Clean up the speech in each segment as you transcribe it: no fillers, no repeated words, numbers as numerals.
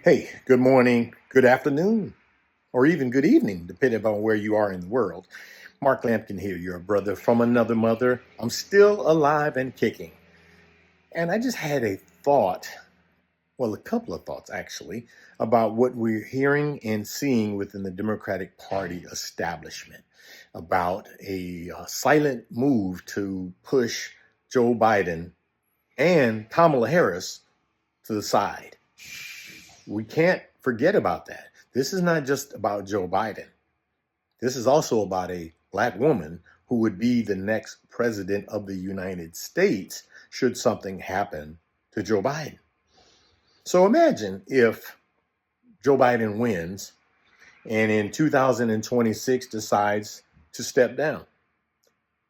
Hey, good morning, good afternoon, or even good evening, depending on where you are in the world. Mark Lampkin here, your brother from another mother. I'm still alive and kicking. And I just had a thought, well, a couple of thoughts actually, about what we're hearing and seeing within the Democratic Party establishment about a silent move to push Joe Biden and Kamala Harris to the side. We can't forget about that. This is not just about Joe Biden. This is also about a black woman who would be the next president of the United States should something happen to Joe Biden. So imagine if Joe Biden wins and in 2026 decides to step down.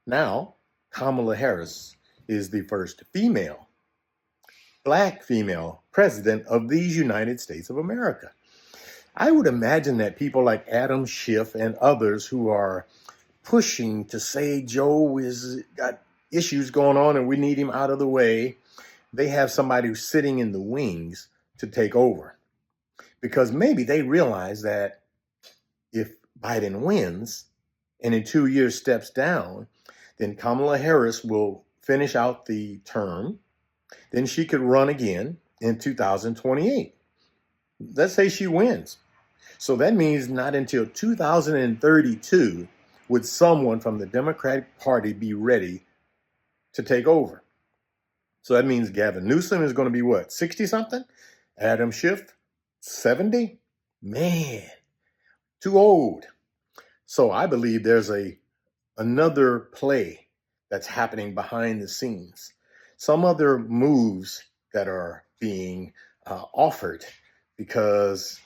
Now, Kamala Harris is the first black female president of these United States of America. I would imagine that people like Adam Schiff and others who are pushing to say Joe is got issues going on and we need him out of the way, they have somebody who's sitting in the wings to take over. Because maybe they realize that if Biden wins and in 2 years steps down, then Kamala Harris will finish out the term. Then she could run again in 2028. Let's say she wins. So that means not until 2032 would someone from the Democratic Party be ready to take over. So that means Gavin Newsom is going to be what, 60 something? Adam Schiff, 70? Man, too old. So I believe there's another play that's happening behind the scenes. Some other moves that are being offered because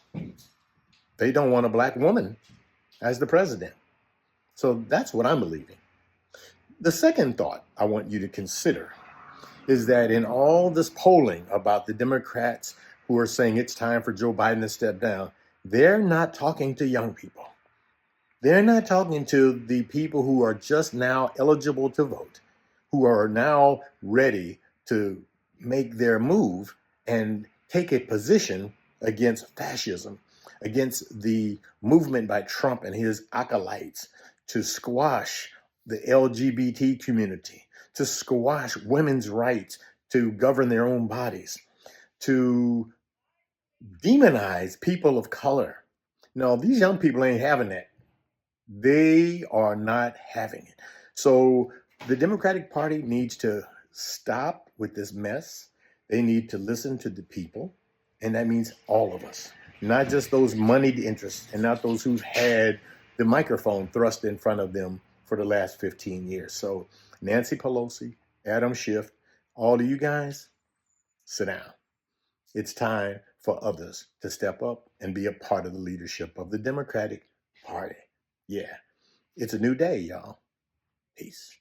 they don't want a black woman as the president. So that's what I'm believing. The second thought I want you to consider is that in all this polling about the Democrats who are saying it's time for Joe Biden to step down, they're not talking to young people. They're not talking to the people who are just now eligible to vote, who are now ready to make their move and take a position against fascism, against the movement by Trump and his acolytes to squash the LGBT community, to squash women's rights to govern their own bodies, to demonize people of color. No, these young people ain't having that. They are not having it. So the Democratic Party needs to stop with this mess. They need to listen to the people. And that means all of us, not just those moneyed interests and not those who've had the microphone thrust in front of them for the last 15 years. So Nancy Pelosi, Adam Schiff, all of you guys, sit down. It's time for others to step up and be a part of the leadership of the Democratic Party. Yeah, it's a new day, y'all. Peace.